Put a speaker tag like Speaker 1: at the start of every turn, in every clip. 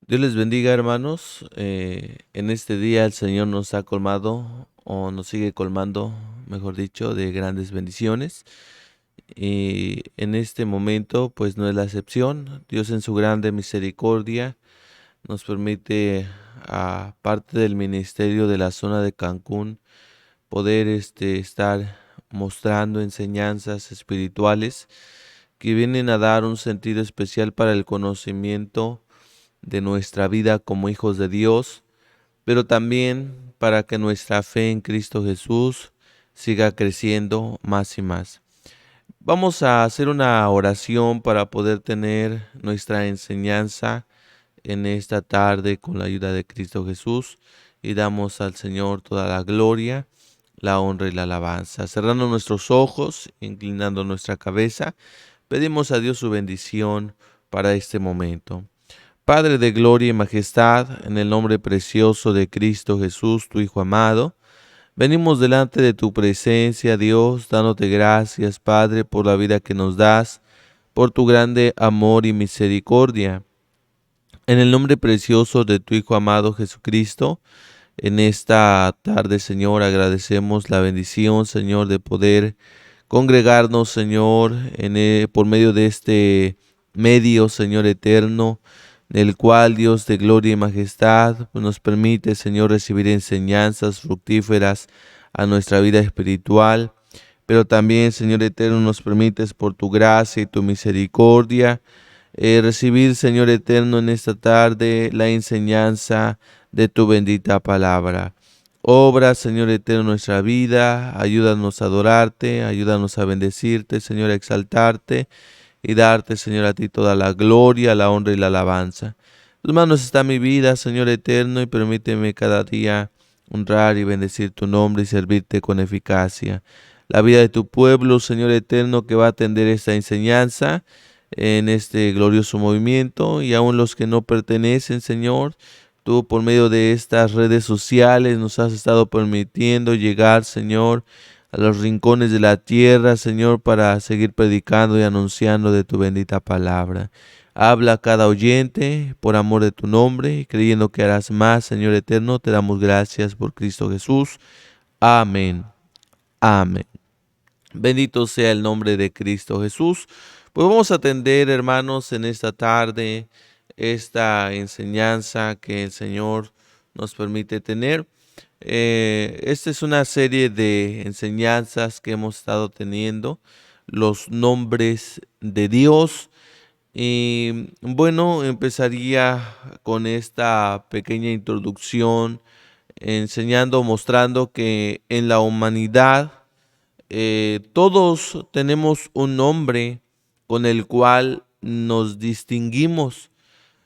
Speaker 1: Dios les bendiga, hermanos. En este día el Señor nos ha colmado, o nos sigue colmando, mejor dicho, de grandes bendiciones. Y en este momento, pues no es la excepción. Dios en su grande misericordia nos permite, aparte del ministerio de la zona de Cancún, poder estar mostrando enseñanzas espirituales que vienen a dar un sentido especial para el conocimiento de nuestra vida como hijos de Dios, pero también para que nuestra fe en Cristo Jesús siga creciendo más y más. Vamos a hacer una oración para poder tener nuestra enseñanza en esta tarde con la ayuda de Cristo Jesús y damos al Señor toda la gloria, la honra y la alabanza. Cerrando nuestros ojos, inclinando nuestra cabeza, pedimos a Dios su bendición para este momento. Padre de gloria y majestad, en el nombre precioso de Cristo Jesús, tu Hijo amado, venimos delante de tu presencia, Dios, dándote gracias, Padre, por la vida que nos das, por tu grande amor y misericordia. En el nombre precioso de tu Hijo amado Jesucristo, en esta tarde, Señor, agradecemos la bendición, Señor, de poder congregarnos, Señor, por medio de este medio, Señor eterno, el cual Dios de gloria y majestad nos permite, Señor, recibir enseñanzas fructíferas a nuestra vida espiritual, pero también, Señor eterno, nos permites por tu gracia y tu misericordia recibir, Señor eterno, en esta tarde la enseñanza de tu bendita palabra. Obra, Señor eterno, nuestra vida, ayúdanos a adorarte, ayúdanos a bendecirte, Señor, a exaltarte y darte, Señor, a ti toda la gloria, la honra y la alabanza. En tus manos está mi vida, Señor eterno, y permíteme cada día honrar y bendecir tu nombre y servirte con eficacia. La vida de tu pueblo, Señor eterno, que va a atender esta enseñanza en este glorioso movimiento, y aún los que no pertenecen, Señor, tú por medio de estas redes sociales nos has estado permitiendo llegar, Señor, a los rincones de la tierra, Señor, para seguir predicando y anunciando de tu bendita palabra. Habla a cada oyente por amor de tu nombre, y creyendo que harás más, Señor eterno, te damos gracias por Cristo Jesús. Amén. Amén. Bendito sea el nombre de Cristo Jesús. Pues vamos a atender, hermanos, en esta tarde esta enseñanza que el Señor nos permite tener. Esta es una serie de enseñanzas que hemos estado teniendo, los nombres de Dios. Y bueno, empezaría con esta pequeña introducción, enseñando, mostrando que en la humanidad todos tenemos un nombre con el cual nos distinguimos.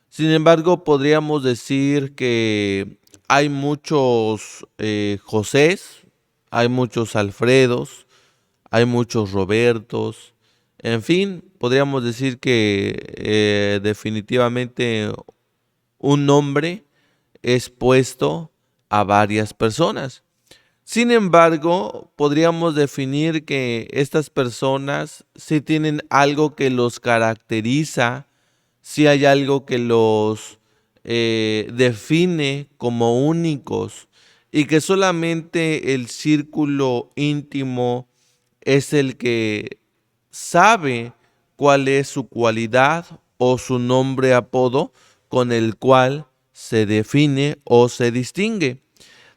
Speaker 1: Sin embargo, podríamos decir que hay muchos Josés, hay muchos Alfredos, hay muchos Robertos. En fin, podríamos decir que definitivamente un nombre es puesto a varias personas. Sin embargo, podríamos definir que estas personas sí tienen algo que los caracteriza, sí hay algo que los define como únicos, y que solamente el círculo íntimo es el que sabe cuál es su cualidad o su nombre apodo con el cual se define o se distingue.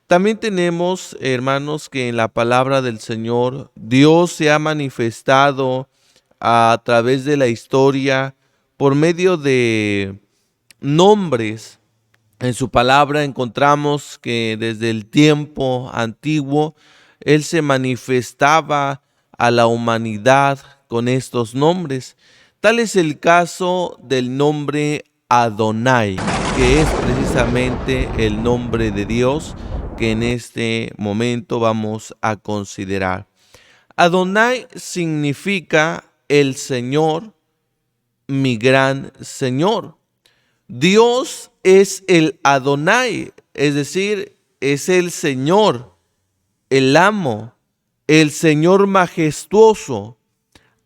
Speaker 1: También tenemos, hermanos, que en la palabra del Señor Dios se ha manifestado a través de la historia por medio de nombres. En su palabra encontramos que desde el tiempo antiguo Él se manifestaba a la humanidad con estos nombres. Tal es el caso del nombre Adonai, que es precisamente el nombre de Dios que en este momento vamos a considerar. Adonai significa el Señor, mi gran Señor. Dios es el Adonai, es decir, es el Señor, el amo, el Señor majestuoso.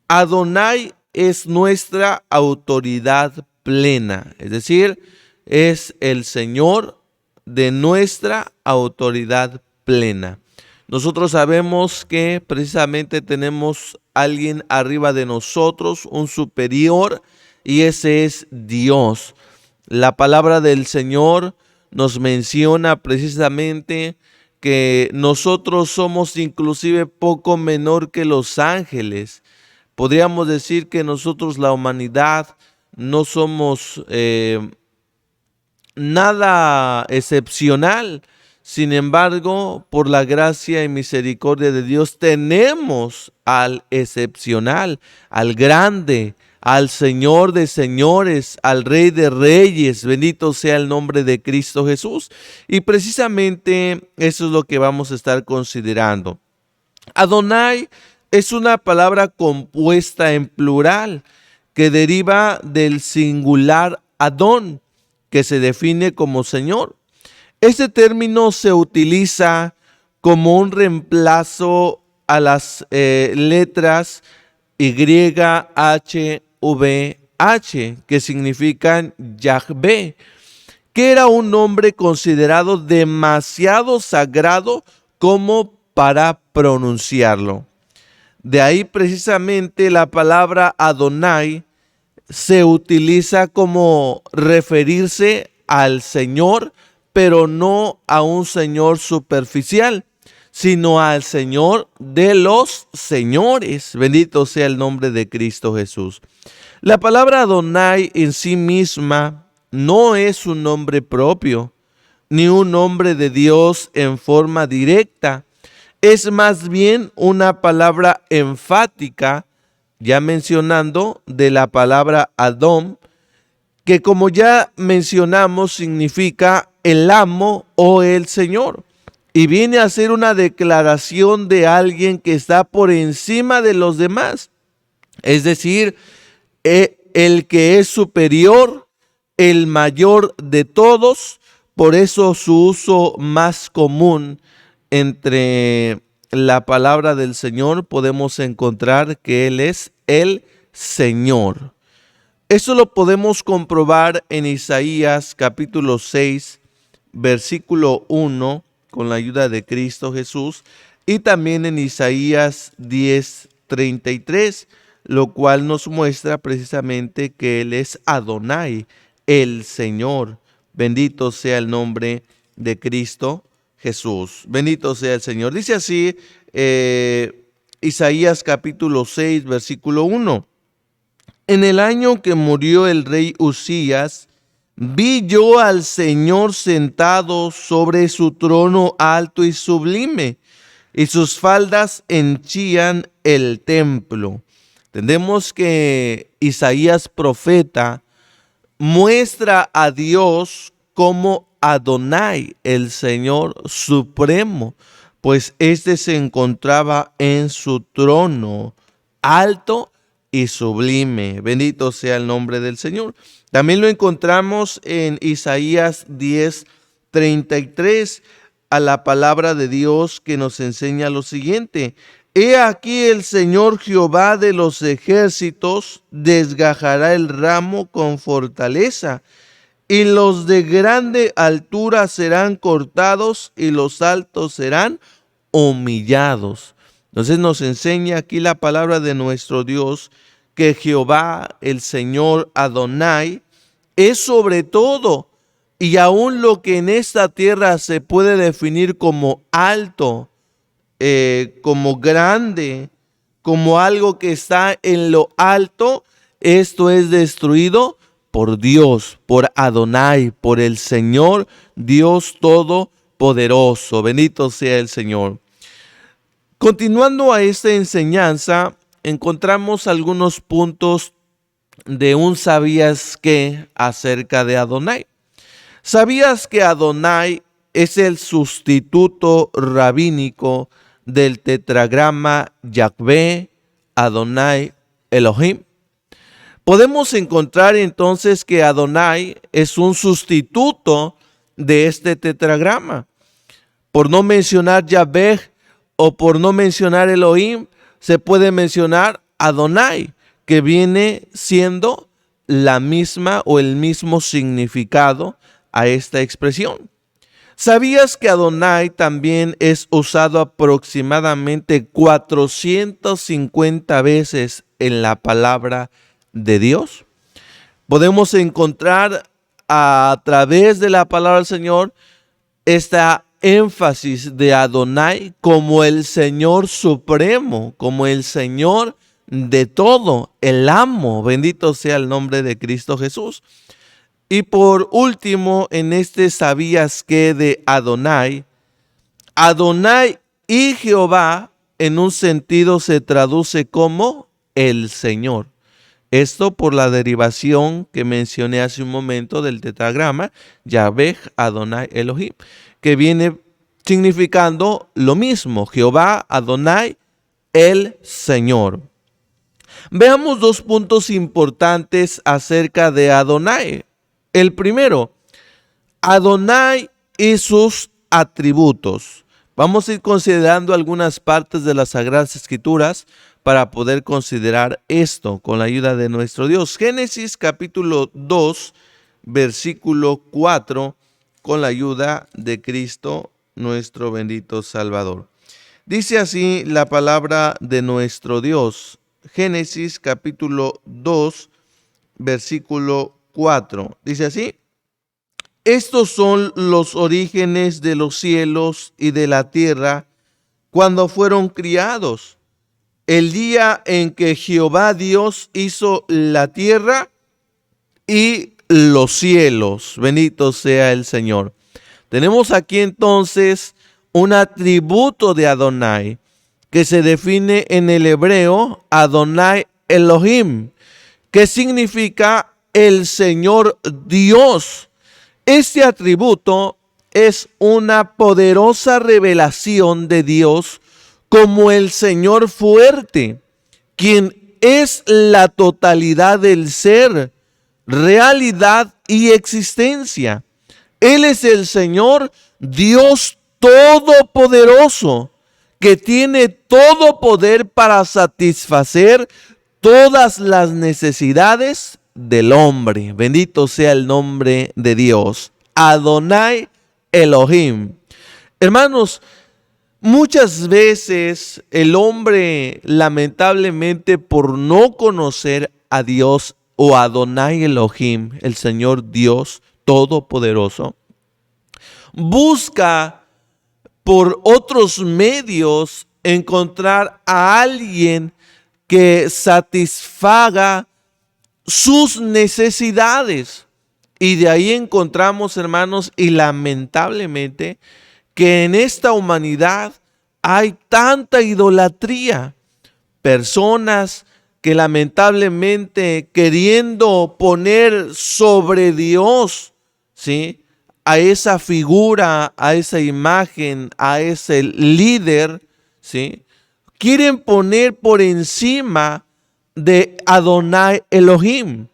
Speaker 1: Adonai es nuestra autoridad plena, es decir, es el Señor de nuestra autoridad plena. Nosotros sabemos que precisamente tenemos alguien arriba de nosotros, un superior, y ese es Dios. La palabra del Señor nos menciona precisamente que nosotros somos inclusive poco menor que los ángeles. Podríamos decir que nosotros, la humanidad, no somos nada excepcional. Sin embargo, por la gracia y misericordia de Dios, tenemos al excepcional, al grande, al Señor de señores, al Rey de reyes. Bendito sea el nombre de Cristo Jesús. Y precisamente eso es lo que vamos a estar considerando. Adonai es una palabra compuesta en plural que deriva del singular Adón, que se define como Señor. Este término se utiliza como un reemplazo a las letras YHVH, que significan Yahvé, que era un nombre considerado demasiado sagrado como para pronunciarlo. De ahí precisamente la palabra Adonai se utiliza como referirse al Señor, pero no a un Señor superficial, sino al Señor de los señores. Bendito sea el nombre de Cristo Jesús. La palabra Adonai en sí misma no es un nombre propio, ni un nombre de Dios en forma directa. Es más bien una palabra enfática, ya mencionando de la palabra Adón, que como ya mencionamos significa el amo o el Señor, y viene a ser una declaración de alguien que está por encima de los demás, es decir, el que es superior, el mayor de todos. Por eso su uso más común entre la palabra del Señor podemos encontrar que Él es el Señor. Eso lo podemos comprobar en Isaías capítulo 6, versículo 1, con la ayuda de Cristo Jesús, y también en Isaías 10:33, lo cual nos muestra precisamente que Él es Adonai, el Señor. Bendito sea el nombre de Cristo Jesús. Bendito sea el Señor. Dice así Isaías capítulo 6, versículo 1. En el año que murió el rey Usías, vi yo al Señor sentado sobre su trono alto y sublime, y sus faldas henchían el templo. Entendemos que Isaías profeta muestra a Dios como Adonai, el Señor supremo, pues éste se encontraba en su trono alto y sublime. Bendito sea el nombre del Señor. También lo encontramos en Isaías 10:33, a la palabra de Dios que nos enseña lo siguiente: He aquí el Señor Jehová de los ejércitos desgajará el ramo con fortaleza, y los de grande altura serán cortados, y los altos serán humillados. Entonces nos enseña aquí la palabra de nuestro Dios que Jehová, el Señor Adonai, es sobre todo, y aún lo que en esta tierra se puede definir como alto, como grande, como algo que está en lo alto, esto es destruido por Dios, por Adonai, por el Señor, Dios Todopoderoso. Bendito sea el Señor. Continuando a esta enseñanza, encontramos algunos puntos de un ¿sabías qué? Acerca de Adonai. ¿Sabías que Adonai es el sustituto rabínico del tetragrama Yahvé, Adonai, Elohim? Podemos encontrar entonces que Adonai es un sustituto de este tetragrama. Por no mencionar Yahvé o por no mencionar Elohim, se puede mencionar Adonai, que viene siendo la misma o el mismo significado a esta expresión. ¿Sabías que Adonai también es usado aproximadamente 450 veces en la palabra de Dios? Podemos encontrar a través de la palabra del Señor esta énfasis de Adonai como el Señor supremo, como el Señor de todo, el amo. Bendito sea el nombre de Cristo Jesús. Y por último, en este ¿sabías que de Adonai? Adonai y Jehová en un sentido se traduce como el Señor. Esto por la derivación que mencioné hace un momento del tetragrama, Yahvé, Adonai, Elohim, que viene significando lo mismo, Jehová, Adonai, el Señor. Veamos dos puntos importantes acerca de Adonai. El primero, Adonai y sus atributos. Vamos a ir considerando algunas partes de las Sagradas Escrituras para poder considerar esto con la ayuda de nuestro Dios. Génesis capítulo 2, versículo 4, con la ayuda de Cristo, nuestro bendito Salvador. Dice así la palabra de nuestro Dios. Génesis capítulo 2, versículo 4. Dice así: estos son los orígenes de los cielos y de la tierra cuando fueron criados. El día en que Jehová Dios hizo la tierra y los cielos. Bendito sea el Señor. Tenemos aquí entonces un atributo de Adonai que se define en el hebreo Adonai Elohim, que significa el Señor Dios. Este atributo es una poderosa revelación de Dios como el Señor fuerte, quien es la totalidad del ser, realidad y existencia. Él es el Señor Dios todopoderoso, que tiene todo poder para satisfacer todas las necesidades del hombre. Bendito sea el nombre de Dios. Adonai Elohim. Hermanos, muchas veces el hombre, lamentablemente, por no conocer a Dios o Adonai Elohim, el Señor Dios todopoderoso, busca por otros medios encontrar a alguien que satisfaga sus necesidades. Y de ahí encontramos, hermanos, y lamentablemente, que en esta humanidad hay tanta idolatría. Personas que lamentablemente, queriendo poner sobre Dios, ¿sí?, a esa figura, a esa imagen, a ese líder, ¿sí?, quieren poner por encima de Adonai Elohim.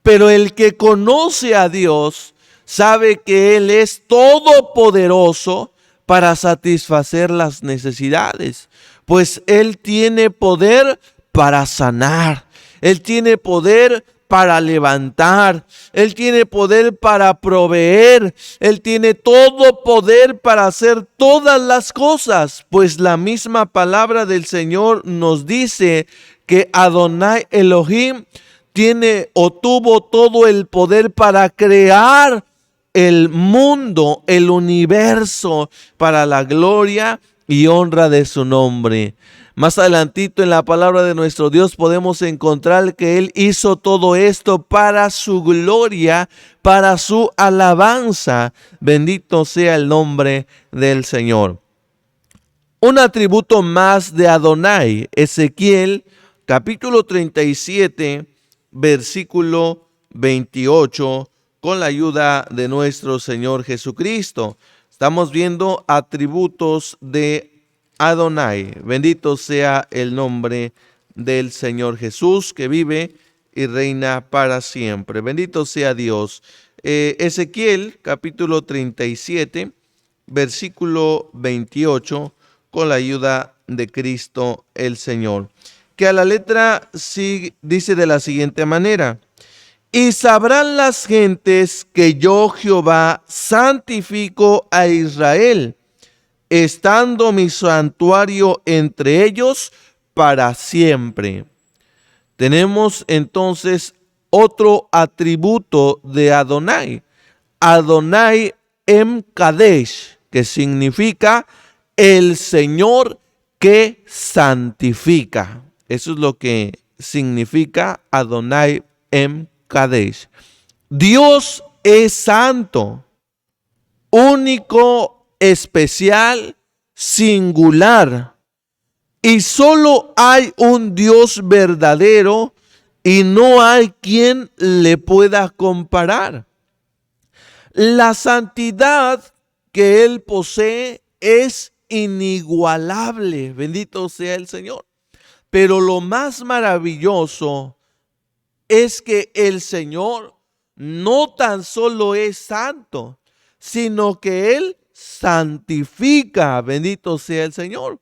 Speaker 1: Pero el que conoce a Dios sabe que Él es todopoderoso para satisfacer las necesidades, pues Él tiene poder para sanar, Él tiene poder para levantar, Él tiene poder para proveer, Él tiene todo poder para hacer todas las cosas, pues la misma palabra del Señor nos dice que Adonai Elohim tiene o tuvo todo el poder para crear el mundo, el universo, para la gloria y honra de su nombre. Más adelantito en la palabra de nuestro Dios podemos encontrar que Él hizo todo esto para su gloria, para su alabanza. Bendito sea el nombre del Señor. Un atributo más de Adonai, Ezequiel capítulo 37, versículo 28, con la ayuda de nuestro Señor Jesucristo. Estamos viendo atributos de Adonai. Bendito sea el nombre del Señor Jesús, que vive y reina para siempre. Bendito sea Dios. Ezequiel capítulo 37, versículo 28, con la ayuda de Cristo el Señor, que a la letra sí dice de la siguiente manera: Y sabrán las gentes que yo Jehová santifico a Israel, estando mi santuario entre ellos para siempre. Tenemos entonces otro atributo de Adonai. Adonai Em Kadesh, que significa el Señor que santifica. Eso es lo que significa Adonai Em Kadesh. Dios es santo, único, especial, singular. Y solo hay un Dios verdadero y no hay quien le pueda comparar. La santidad que Él posee es inigualable, bendito sea el Señor. Pero lo más maravilloso es que el Señor no tan solo es santo, sino que Él santifica, bendito sea el Señor.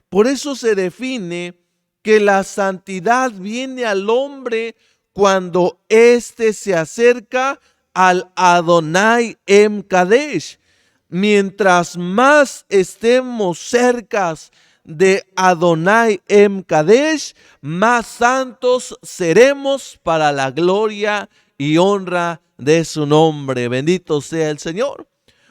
Speaker 1: Por eso se define que la santidad viene al hombre cuando éste se acerca al Adonai Em Kadesh. Mientras más estemos cerca de Adonai Em Kadesh, más santos seremos para la gloria y honra de su nombre. Bendito sea el Señor.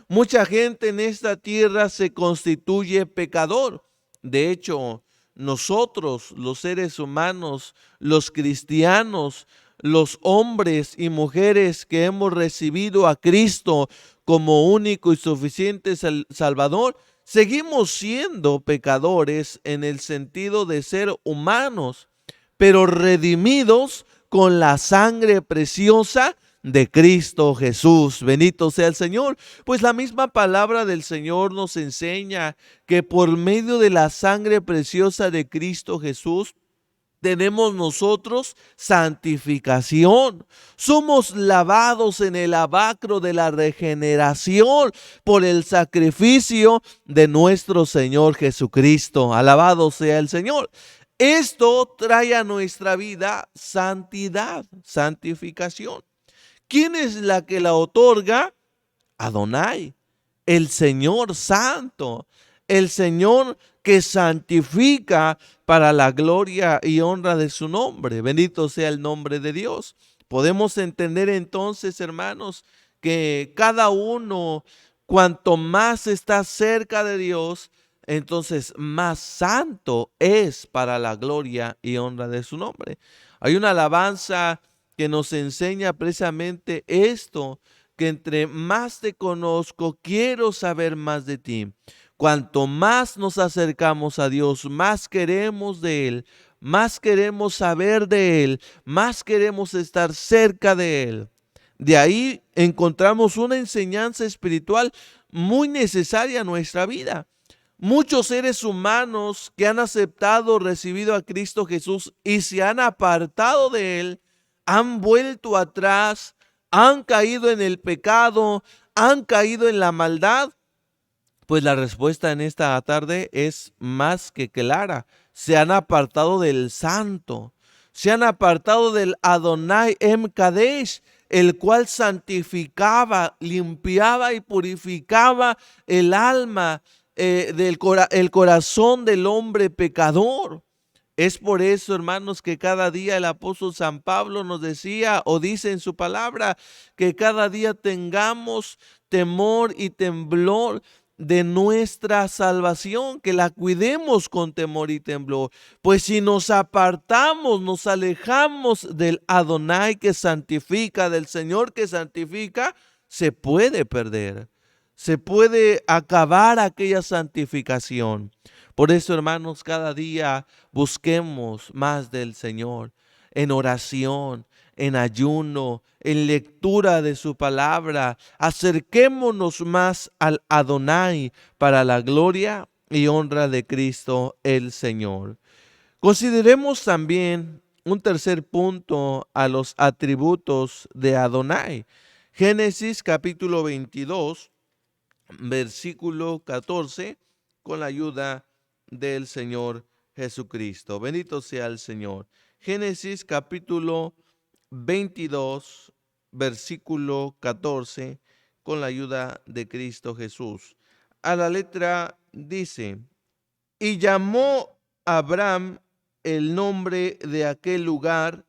Speaker 1: Mucha gente en esta tierra se constituye pecador. De hecho, nosotros, los seres humanos, los cristianos, los hombres y mujeres que hemos recibido a Cristo como único y suficiente Salvador, seguimos siendo pecadores en el sentido de ser humanos, pero redimidos con la sangre preciosa de Cristo Jesús. Bendito sea el Señor. Pues la misma palabra del Señor nos enseña que por medio de la sangre preciosa de Cristo Jesús tenemos nosotros santificación. Somos lavados en el lavacro de la regeneración por el sacrificio de nuestro Señor Jesucristo. Alabado sea el Señor. Esto trae a nuestra vida santidad, santificación. ¿Quién es la que la otorga? Adonai, el Señor santo, el Señor que santifica para la gloria y honra de su nombre. Bendito sea el nombre de Dios. Podemos entender entonces, hermanos, que cada uno, cuanto más está cerca de Dios, entonces más santo es para la gloria y honra de su nombre. Hay una alabanza que nos enseña precisamente esto, que entre más te conozco, quiero saber más de ti. Cuanto más nos acercamos a Dios, más queremos de Él, más queremos saber de Él, más queremos estar cerca de Él. De ahí encontramos una enseñanza espiritual muy necesaria en nuestra vida. Muchos seres humanos que han aceptado, recibido a Cristo Jesús y se han apartado de Él, han vuelto atrás, han caído en el pecado, han caído en la maldad. Pues la respuesta en esta tarde es más que clara. Se han apartado del santo, se han apartado del Adonai Em Kadesh, el cual santificaba, limpiaba y purificaba el alma, el corazón del hombre pecador. Es por eso, hermanos, que cada día el apóstol San Pablo nos decía o dice en su palabra que cada día tengamos temor y temblor de nuestra salvación, que la cuidemos con temor y temblor. Pues si nos apartamos, nos alejamos del Adonai que santifica, del Señor que santifica, se puede perder, se puede acabar aquella santificación. Por eso, hermanos, cada día busquemos más del Señor en oración, en ayuno, en lectura de su palabra. Acerquémonos más al Adonai para la gloria y honra de Cristo el Señor. Consideremos también un tercer punto a los atributos de Adonai. Génesis capítulo 22, versículo 14, con la ayuda del Señor Jesucristo. Bendito sea el Señor. Génesis capítulo 22, versículo 14, con la ayuda de Cristo Jesús. A la letra dice: y llamó Abraham el nombre de aquel lugar,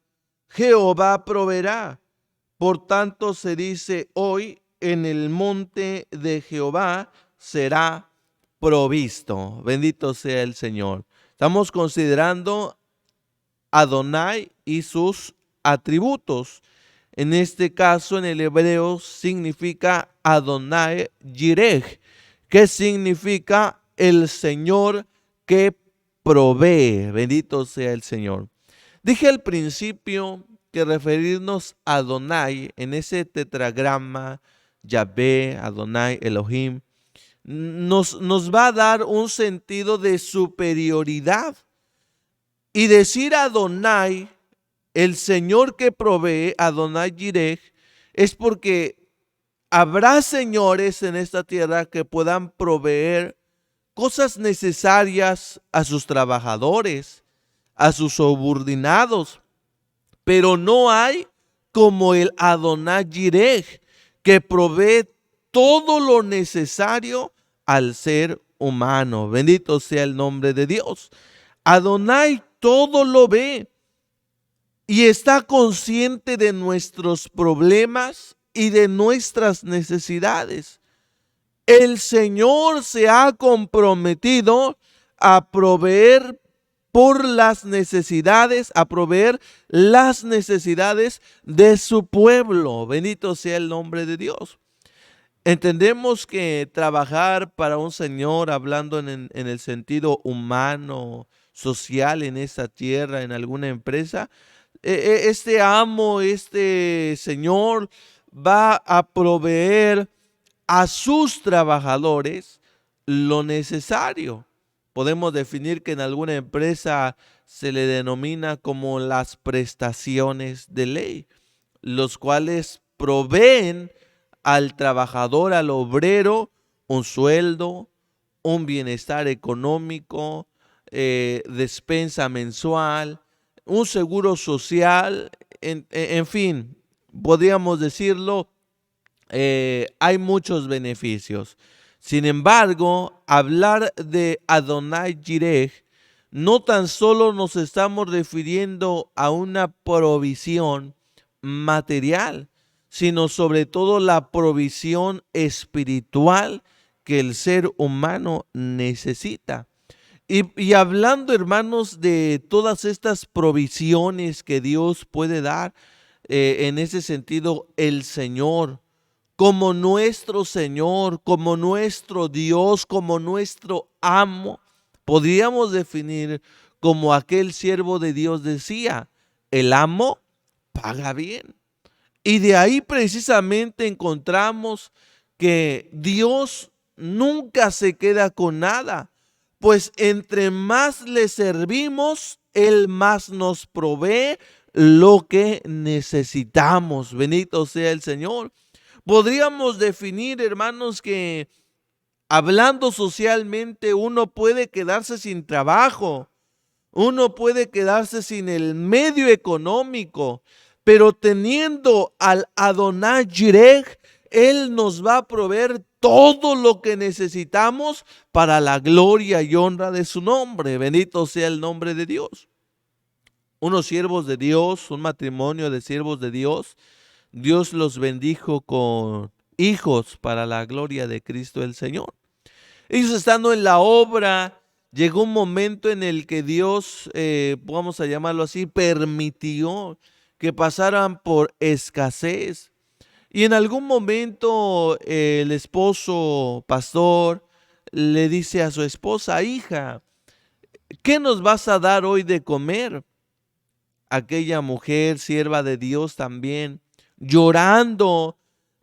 Speaker 1: Jehová proveerá. Por tanto se dice hoy, en el monte de Jehová será provisto. Bendito sea el Señor. Estamos considerando Adonai y sus atributos. En este caso, en el hebreo, significa Adonai Jireh, que significa el Señor que provee. Bendito sea el Señor. Dije al principio que referirnos a Adonai en ese tetragrama, Yahvé, Adonai, Elohim, nos va a dar un sentido de superioridad. Y decir Adonai, el Señor que provee, Adonai Jireh, es porque habrá señores en esta tierra que puedan proveer cosas necesarias a sus trabajadores, a sus subordinados, pero no hay como el Adonai Jireh, que provee todo lo necesario al ser humano. Bendito sea el nombre de Dios. Adonai todo lo ve y está consciente de nuestros problemas y de nuestras necesidades. El Señor se ha comprometido a proveer por las necesidades, a proveer las necesidades de su pueblo. Bendito sea el nombre de Dios. Entendemos que trabajar para un Señor, hablando en el sentido humano, social en esta tierra, en alguna empresa, este amo, este Señor va a proveer a sus trabajadores lo necesario. Podemos definir que en alguna empresa se le denomina como las prestaciones de ley, los cuales proveen al trabajador, al obrero, un sueldo, un bienestar económico, despensa mensual, un seguro social, en fin, podríamos decirlo, hay muchos beneficios. Sin embargo, hablar de Adonai Jireh, no tan solo nos estamos refiriendo a una provisión material, sino sobre todo la provisión espiritual que el ser humano necesita. Y hablando, hermanos, de todas estas provisiones que Dios puede dar, en ese sentido, el Señor, como nuestro Señor, como nuestro Dios, como nuestro amo, podríamos definir como aquel siervo de Dios decía: el amo paga bien. Y de ahí precisamente encontramos que Dios nunca se queda con nada, pues entre más le servimos, Él más nos provee lo que necesitamos. Bendito sea el Señor. Podríamos definir, hermanos, que hablando socialmente uno puede quedarse sin trabajo, uno puede quedarse sin el medio económico, pero teniendo al Adonai Jireh, Él nos va a proveer todo lo que necesitamos para la gloria y honra de su nombre. Bendito sea el nombre de Dios. Unos siervos de Dios, un matrimonio de siervos de Dios, Dios los bendijo con hijos para la gloria de Cristo el Señor. Ellos estando en la obra, llegó un momento en el que Dios, vamos a llamarlo así, permitió que pasaran por escasez. Y en algún momento el esposo pastor le dice a su esposa: hija, ¿qué nos vas a dar hoy de comer? Aquella mujer, sierva de Dios también, llorando,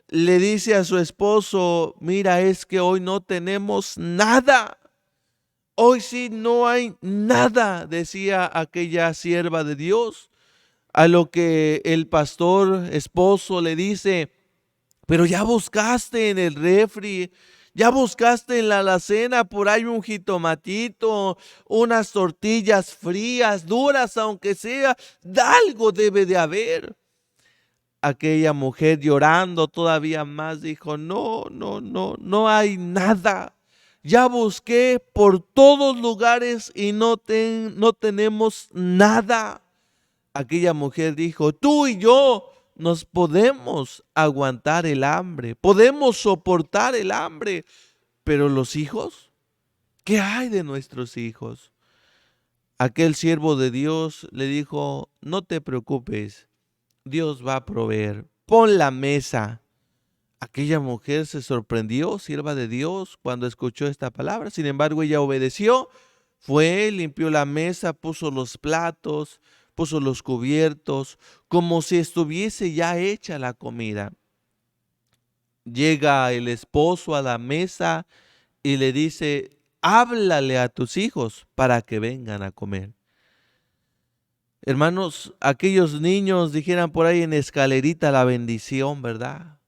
Speaker 1: le dice a su esposo: mira, es que hoy no tenemos nada. Hoy sí no hay nada, decía aquella sierva de Dios. A lo que el pastor esposo le dice: pero ya buscaste en el refri, ya buscaste en la alacena, por ahí un jitomatito, unas tortillas frías, duras aunque sea, algo debe de haber. aquella mujer llorando todavía más dijo, no hay nada. Ya busqué por todos lugares y no tenemos nada. Aquella mujer dijo, tú y yo nos podemos aguantar el hambre, podemos soportar el hambre, pero los hijos, ¿qué hay de nuestros hijos? Aquel siervo de Dios le dijo, no te preocupes, Dios va a proveer, pon la mesa. Aquella mujer se sorprendió, sierva de Dios, cuando escuchó esta palabra. Sin embargo, ella obedeció, fue, limpió la mesa, puso los platos, puso los cubiertos, como si estuviese ya hecha la comida. Llega el esposo a la mesa y le dice, háblale a tus hijos para que vengan a comer. Hermanos, aquellos niños dijeran por ahí en escalerita la bendición, ¿verdad?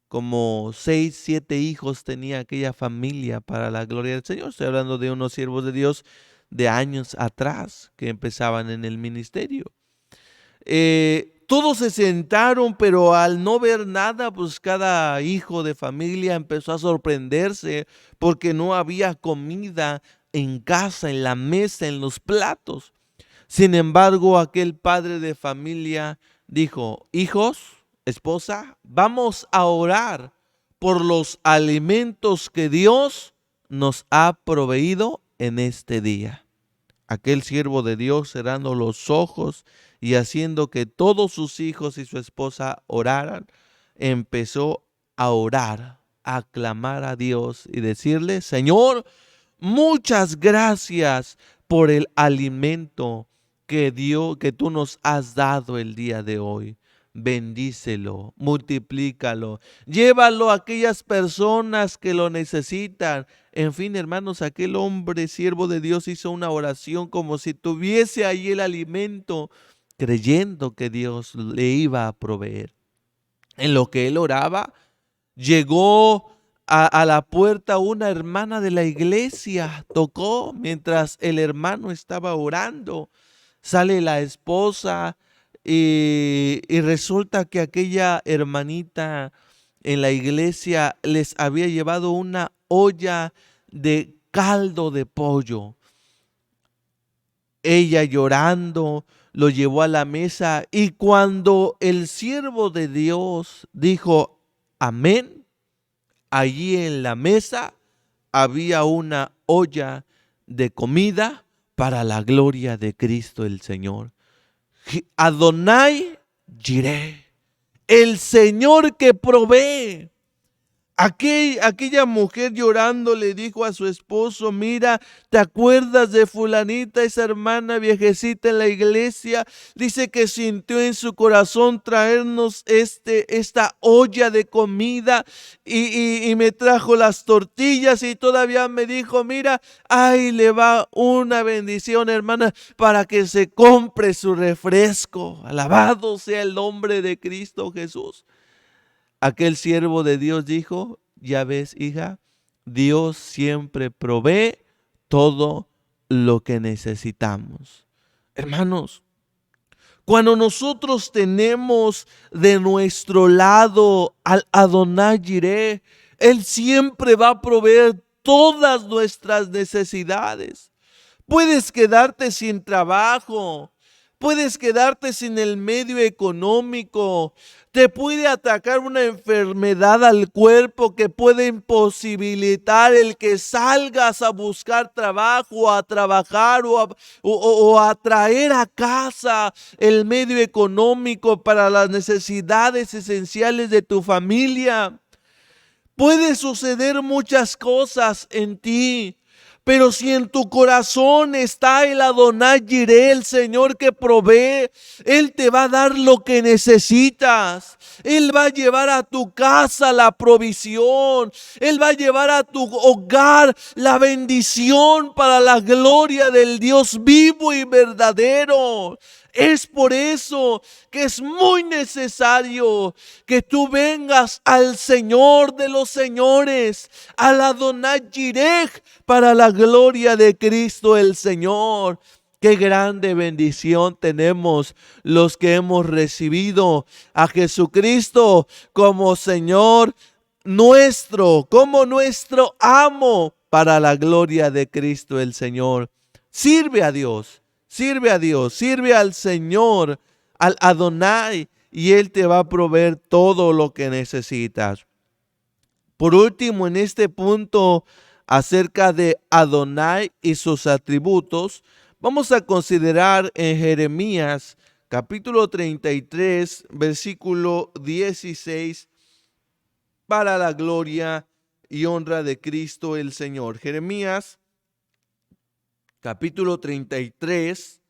Speaker 1: Como 6, 7 hijos tenía aquella familia para la gloria del Señor. Estoy hablando de unos siervos de Dios de años atrás que empezaban en el ministerio. Todos se sentaron, pero al no ver nada, pues cada hijo de familia empezó a sorprenderse porque no había comida en casa, en la mesa, en los platos. Sin embargo, aquel padre de familia dijo, hijos, esposa, vamos a orar por los alimentos que Dios nos ha proveído en este día. Aquel siervo de Dios, cerrando los ojos y haciendo que todos sus hijos y su esposa oraran, empezó a orar, a clamar a Dios y decirle, Señor, muchas gracias por el alimento que tú nos has dado el día de hoy. Bendícelo, multiplícalo, llévalo a aquellas personas que lo necesitan. En fin, hermanos, aquel hombre siervo de Dios hizo una oración como si tuviese ahí el alimento, creyendo que Dios le iba a proveer. En lo que él oraba, llegó a la puerta una hermana de la iglesia, tocó mientras el hermano estaba orando. Sale la esposa y resulta que aquella hermanita en la iglesia les había llevado una olla de caldo de pollo. Ella llorando lo llevó a la mesa y cuando el siervo de Dios dijo amén, allí en la mesa había una olla de comida para la gloria de Cristo el Señor. Adonai Jireh, el Señor que provee. Aquella mujer llorando le dijo a su esposo, mira, ¿te acuerdas de fulanita, esa hermana viejecita en la iglesia? Dice que sintió en su corazón traernos esta olla de comida y me trajo las tortillas y todavía me dijo, mira, ahí le va una bendición, hermana, para que se compre su refresco. Alabado sea el nombre de Cristo Jesús. Aquel siervo de Dios dijo, ya ves, hija, Dios siempre provee todo lo que necesitamos. Hermanos, cuando nosotros tenemos de nuestro lado al Adonai Jireh, Él siempre va a proveer todas nuestras necesidades. Puedes quedarte sin trabajo, puedes quedarte sin el medio económico, te puede atacar una enfermedad al cuerpo que puede imposibilitar el que salgas a buscar trabajo, a trabajar o a traer a casa el medio económico para las necesidades esenciales de tu familia. Puede suceder muchas cosas en ti. Pero si en tu corazón está el Adonai Jireh, el Señor que provee, Él te va a dar lo que necesitas. Él va a llevar a tu casa la provisión. Él va a llevar a tu hogar la bendición para la gloria del Dios vivo y verdadero. Es por eso que es muy necesario que tú vengas al Señor de los señores, al Adonai Jireh, para la gloria de Cristo el Señor. Qué grande bendición tenemos los que hemos recibido a Jesucristo como Señor nuestro, como nuestro amo, para la gloria de Cristo el Señor. Sirve a Dios, sirve a Dios, sirve al Señor, al Adonai, y Él te va a proveer todo lo que necesitas. Por último, en este punto acerca de Adonai y sus atributos, vamos a considerar en Jeremías capítulo 33, versículo 16, para la gloria y honra de Cristo el Señor. Jeremías capítulo 33,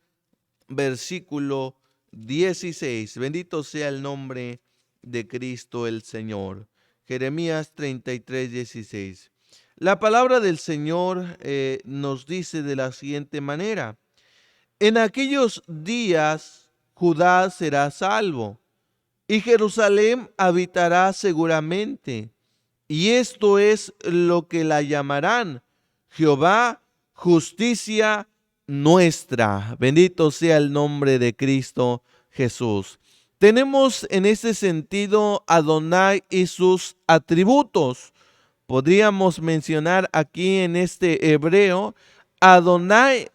Speaker 1: versículo 16. Bendito sea el nombre de Cristo el Señor. Jeremías 33, 16. La palabra del Señor nos dice de la siguiente manera: en aquellos días Judá será salvo y Jerusalén habitará seguramente. Y esto es lo que la llamarán: Jehová, justicia nuestra. Bendito sea el nombre de Cristo Jesús. Tenemos en este sentido Adonai y sus atributos. Podríamos mencionar aquí en este hebreo Adonai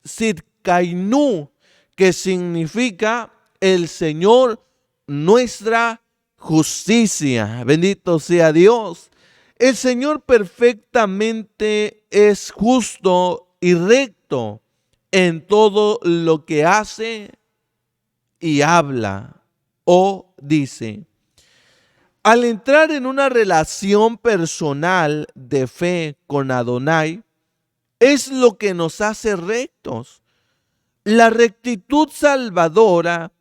Speaker 1: Sidkainu, que significa el Señor nuestra justicia. Bendito sea Dios. El Señor perfectamente es justo y recto en todo lo que hace y habla o dice. Al entrar en una relación personal de fe con Adonai, es lo que nos hace rectos. La rectitud salvadora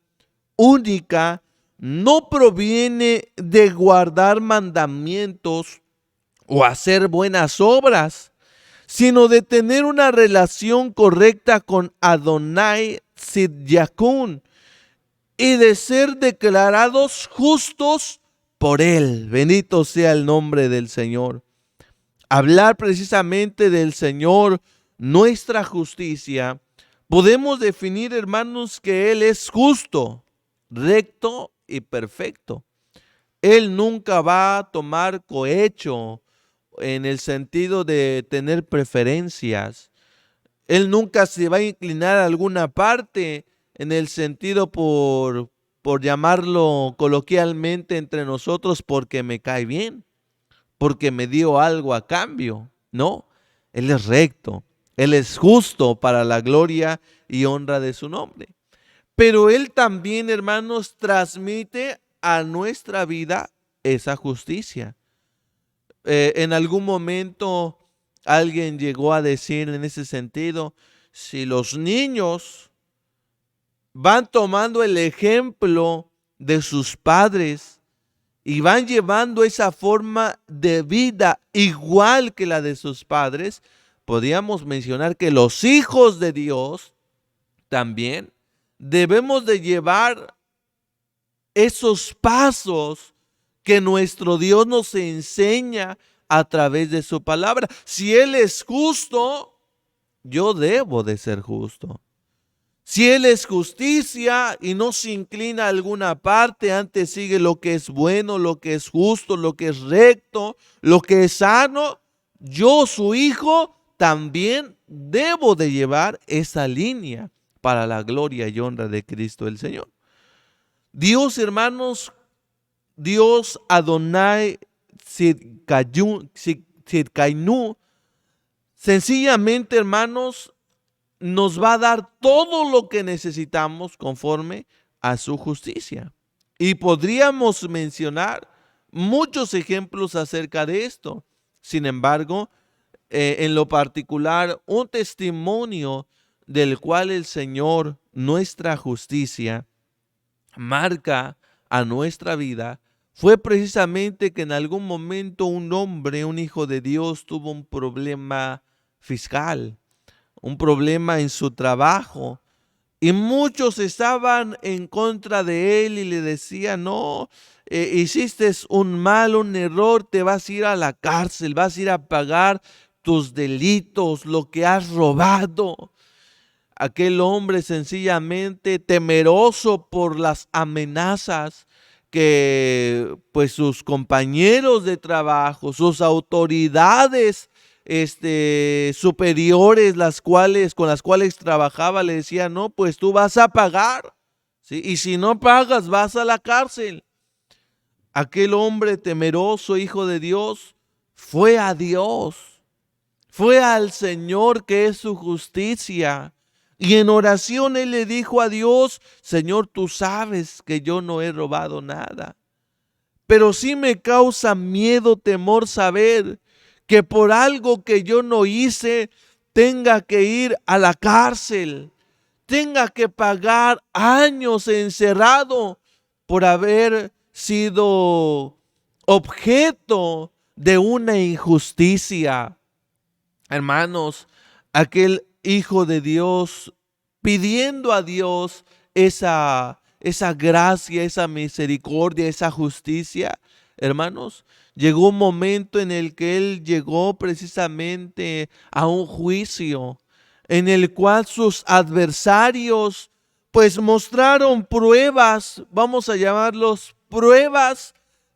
Speaker 1: única no proviene de guardar mandamientos o hacer buenas obras, sino de tener una relación correcta con Adonai Tzidyakun y de ser declarados justos por Él. Bendito sea el nombre del Señor. Hablar precisamente del Señor, nuestra justicia, podemos definir, hermanos, que Él es justo, recto y perfecto. Él nunca va a tomar cohecho en el sentido de tener preferencias. Él nunca se va a inclinar a alguna parte en el sentido por llamarlo coloquialmente entre nosotros, porque me cae bien, porque me dio algo a cambio. No, Él es recto, Él es justo para la gloria y honra de su nombre. Pero Él también, hermanos, transmite a nuestra vida esa justicia. En algún momento alguien llegó a decir en ese sentido: si los niños van tomando el ejemplo de sus padres y van llevando esa forma de vida igual que la de sus padres, podríamos mencionar que los hijos de Dios también debemos de llevar esos pasos que nuestro Dios nos enseña a través de su palabra. Si Él es justo, yo debo de ser justo. Si Él es justicia y no se inclina a alguna parte, antes sigue lo que es bueno, lo que es justo, lo que es recto, lo que es sano, yo, su hijo, también debo de llevar esa línea para la gloria y honra de Cristo el Señor. Dios, hermanos, Dios Adonai Sidkainu, sencillamente, hermanos, nos va a dar todo lo que necesitamos conforme a su justicia. Y podríamos mencionar muchos ejemplos acerca de esto. Sin embargo, en lo particular, un testimonio del cual el Señor, nuestra justicia, marca a nuestra vida, fue precisamente que en algún momento un hombre, un hijo de Dios, tuvo un problema fiscal, un problema en su trabajo, y muchos estaban en contra de él y le decían: no, hiciste un mal, un error, te vas a ir a la cárcel, vas a ir a pagar tus delitos, lo que has robado. aquel hombre sencillamente temeroso por las amenazas que pues sus compañeros de trabajo, sus autoridades superiores, con las cuales trabajaba, le decían: no, pues tú vas a pagar, ¿sí? Y si no pagas, vas a la cárcel. Aquel hombre temeroso, hijo de Dios, fue a Dios, fue al Señor, que es su justicia. Y en oración él le dijo a Dios: Señor, tú sabes que yo no he robado nada, pero sí me causa miedo, temor saber que por algo que yo no hice tenga que ir a la cárcel, tenga que pagar años encerrado por haber sido objeto de una injusticia. Hermanos, aquel hijo de Dios pidiendo a Dios esa gracia, esa misericordia, esa justicia, hermanos, llegó un momento en el que él llegó precisamente a un juicio en el cual sus adversarios pues mostraron pruebas, vamos a llamarlos pruebas,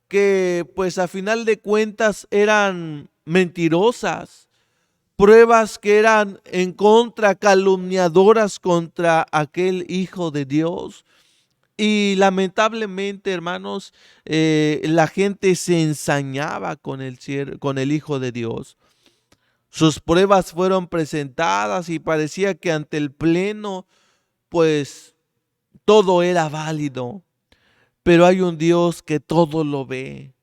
Speaker 1: que pues a final de cuentas eran mentirosas, pruebas que eran en contra, calumniadoras contra aquel hijo de Dios. Y lamentablemente, hermanos, la gente se ensañaba con el hijo de Dios. Sus pruebas fueron presentadas y parecía que ante el pleno, pues todo era válido. Pero hay un Dios que todo lo ve,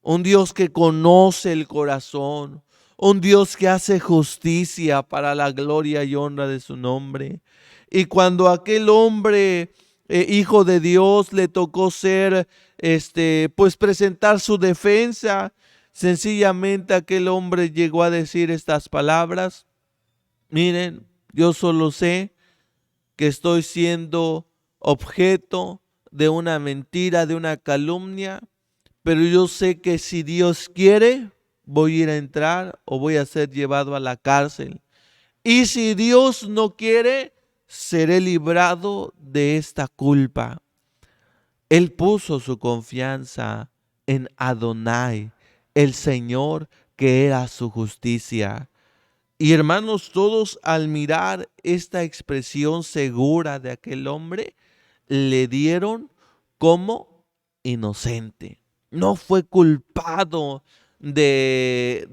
Speaker 1: un Dios que conoce el corazón, un Dios que hace justicia para la gloria y honra de su nombre. Y cuando aquel hombre, hijo de Dios, le tocó ser, pues presentar su defensa, sencillamente aquel hombre llegó a decir estas palabras: miren, yo solo sé que estoy siendo objeto de una mentira, de una calumnia, pero yo sé que si Dios quiere, voy a ir a entrar o voy a ser llevado a la cárcel. Y si Dios no quiere, seré librado de esta culpa. Él puso su confianza en Adonai, el Señor, que era su justicia. Y hermanos, todos al mirar esta expresión segura de aquel hombre, le dieron como inocente. No fue culpado del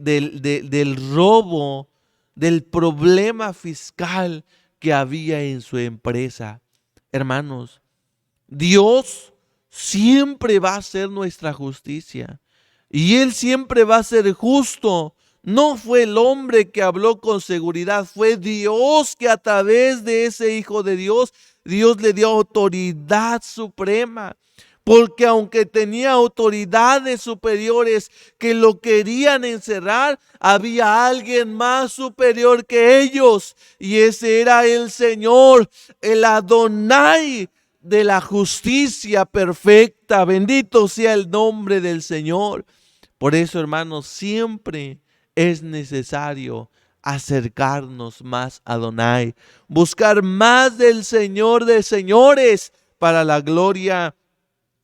Speaker 1: robo, del problema fiscal que había en su empresa. Hermanos, Dios siempre va a ser nuestra justicia y Él siempre va a ser justo. No fue el hombre que habló con seguridad, fue Dios que a través de ese Hijo de Dios, Dios le dio autoridad suprema. Porque aunque tenía autoridades superiores que lo querían encerrar, había alguien más superior que ellos. Y ese era el Señor, el Adonai de la justicia perfecta. Bendito sea el nombre del Señor. Por eso, hermanos, siempre es necesario acercarnos más a Adonai, buscar más del Señor de señores para la gloria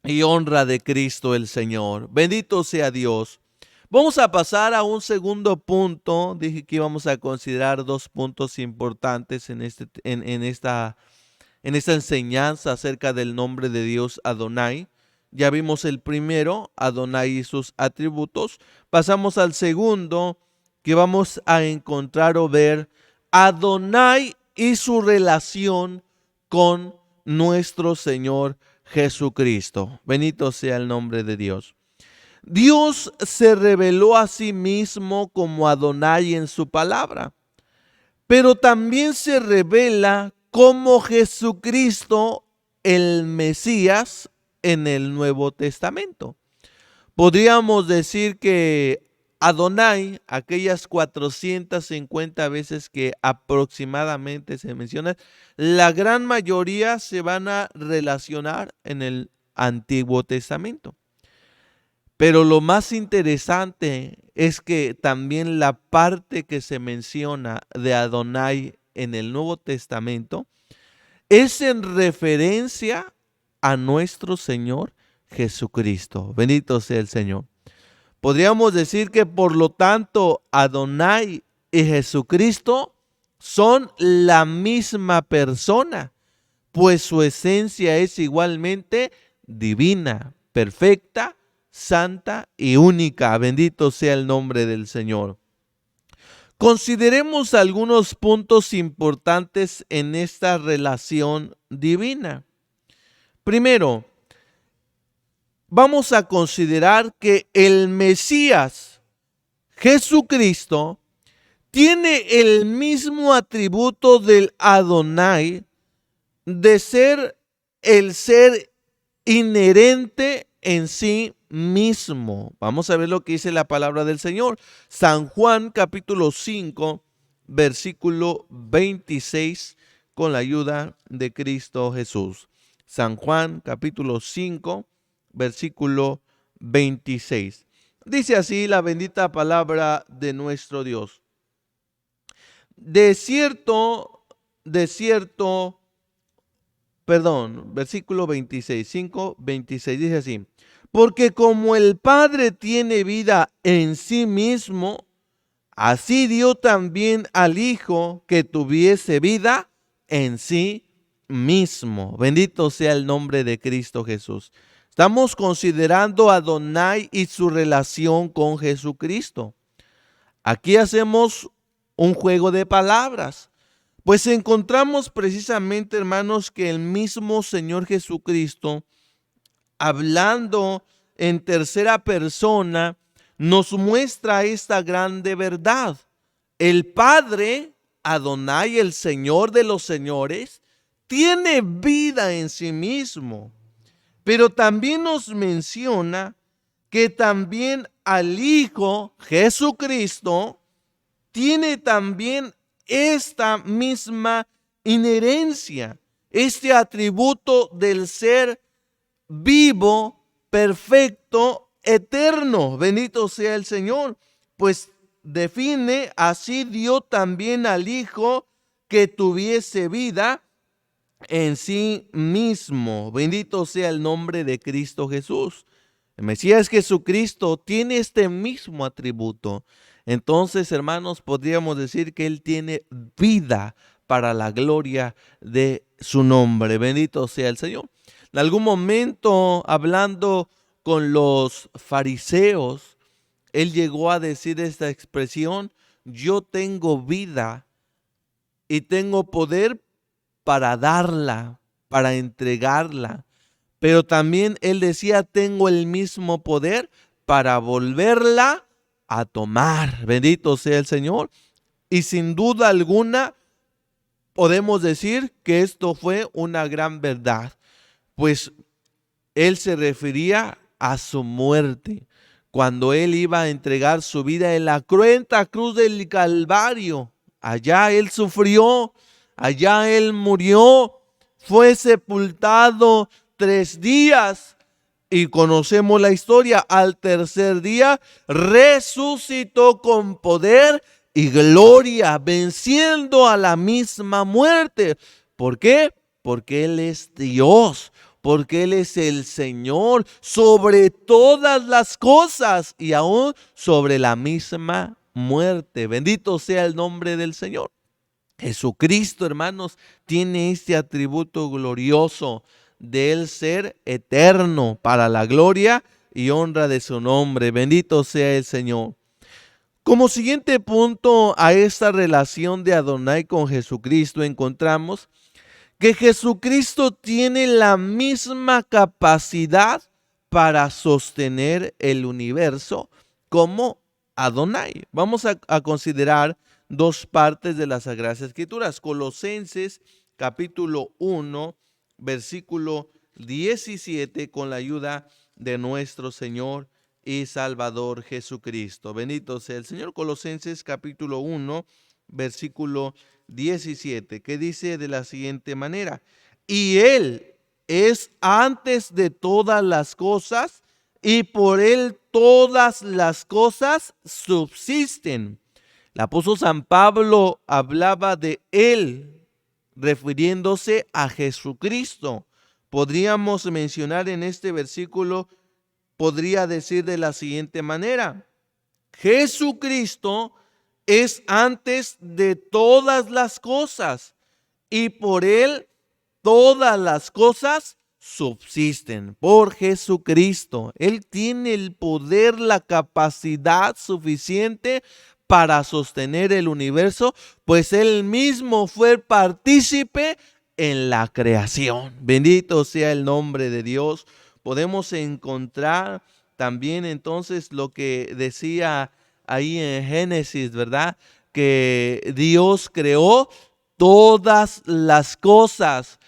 Speaker 1: y honra de Cristo el Señor. Bendito sea Dios. Vamos a pasar a un segundo punto. Dije que íbamos a considerar dos puntos importantes en esta enseñanza acerca del nombre de Dios Adonai. Ya vimos el primero, Adonai y sus atributos. Pasamos al segundo, que vamos a encontrar o ver Adonai y su relación con nuestro Señor Jesucristo. Bendito sea el nombre de Dios. Dios se reveló a sí mismo como Adonai en su palabra, pero también se revela como Jesucristo, el Mesías, en el Nuevo Testamento. Podríamos decir que Adonai, aquellas 450 veces que aproximadamente se menciona, la gran mayoría se van a relacionar en el Antiguo Testamento. Pero lo más interesante es que también la parte que se menciona de Adonai en el Nuevo Testamento es en referencia a nuestro Señor Jesucristo. Bendito sea el Señor. Podríamos decir que por lo tanto Adonai y Jesucristo son la misma persona, pues su esencia es igualmente divina, perfecta, santa y única. Bendito sea el nombre del Señor. Consideremos algunos puntos importantes en esta relación divina. Primero, vamos a considerar que el Mesías, Jesucristo, tiene el mismo atributo del Adonai de ser el ser inherente en sí mismo. Vamos a ver lo que dice la palabra del Señor. San Juan capítulo 5, versículo 26, con la ayuda de Cristo Jesús. San Juan capítulo 5, versículo 26. Dice así la bendita palabra de nuestro Dios. De cierto, versículo 26, 5, 26, dice así: porque como el Padre tiene vida en sí mismo, así dio también al Hijo que tuviese vida en sí mismo. Bendito sea el nombre de Cristo Jesús. Estamos considerando a Adonai y su relación con Jesucristo. Aquí hacemos un juego de palabras, pues encontramos precisamente, hermanos, que el mismo Señor Jesucristo, hablando en tercera persona, nos muestra esta grande verdad. El Padre, Adonai, el Señor de los señores, tiene vida en sí mismo, pero también nos menciona que también al Hijo, Jesucristo, tiene también esta misma inherencia, este atributo del ser vivo, perfecto, eterno. Bendito sea el Señor. Pues define: así dio también al Hijo que tuviese vida en sí mismo. Bendito sea el nombre de Cristo Jesús. El Mesías Jesucristo tiene este mismo atributo. Entonces, hermanos, podríamos decir que Él tiene vida para la gloria de su nombre. Bendito sea el Señor. En algún momento, hablando con los fariseos, Él llegó a decir esta expresión: yo tengo vida y tengo poder para darla, para entregarla. Pero también Él decía: tengo el mismo poder para volverla a tomar. Bendito sea el Señor. Y sin duda alguna podemos decir que esto fue una gran verdad, pues Él se refería a su muerte, cuando Él iba a entregar su vida en la cruenta cruz del Calvario. Allá Él sufrió, allá Él murió, fue sepultado 3 días. Y conocemos la historia: al tercer día resucitó con poder y gloria, venciendo a la misma muerte. ¿Por qué? Porque Él es Dios, porque Él es el Señor sobre todas las cosas y aún sobre la misma muerte. Bendito sea el nombre del Señor. Jesucristo, hermanos, tiene este atributo glorioso de Él ser eterno, para la gloria y honra de su nombre. Bendito sea el Señor. Como siguiente punto a esta relación de Adonai con Jesucristo, encontramos que Jesucristo tiene la misma capacidad para sostener el universo como Adonai. Vamos a considerar 2 partes de las Sagradas Escrituras. Colosenses capítulo 1, versículo 17, con la ayuda de nuestro Señor y Salvador Jesucristo. Bendito sea el Señor. Colosenses capítulo 1, versículo 17, que dice de la siguiente manera: y Él es antes de todas las cosas, y por Él todas las cosas subsisten. El apóstol San Pablo hablaba de Él, refiriéndose a Jesucristo. Podríamos mencionar en este versículo, podría decir de la siguiente manera: Jesucristo es antes de todas las cosas, y por Él todas las cosas subsisten. Por Jesucristo, Él tiene el poder, la capacidad suficiente para sostener el universo, pues Él mismo fue partícipe en la creación. Bendito sea el nombre de Dios. Podemos encontrar también entonces lo que decía ahí en Génesis, ¿verdad? Que Dios creó todas las cosas.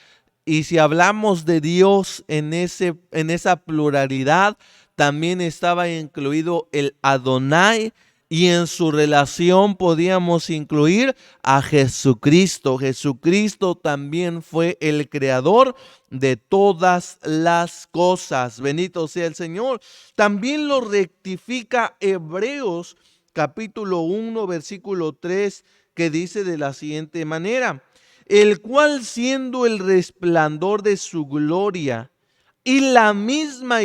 Speaker 1: Y si hablamos de Dios en esa pluralidad, también estaba incluido el Adonai, y en su relación podíamos incluir a Jesucristo. Jesucristo también fue el creador de todas las cosas. Bendito sea el Señor. También lo rectifica Hebreos capítulo 1, versículo 3, que dice de la siguiente manera: el cual, siendo el resplandor de su gloria y la misma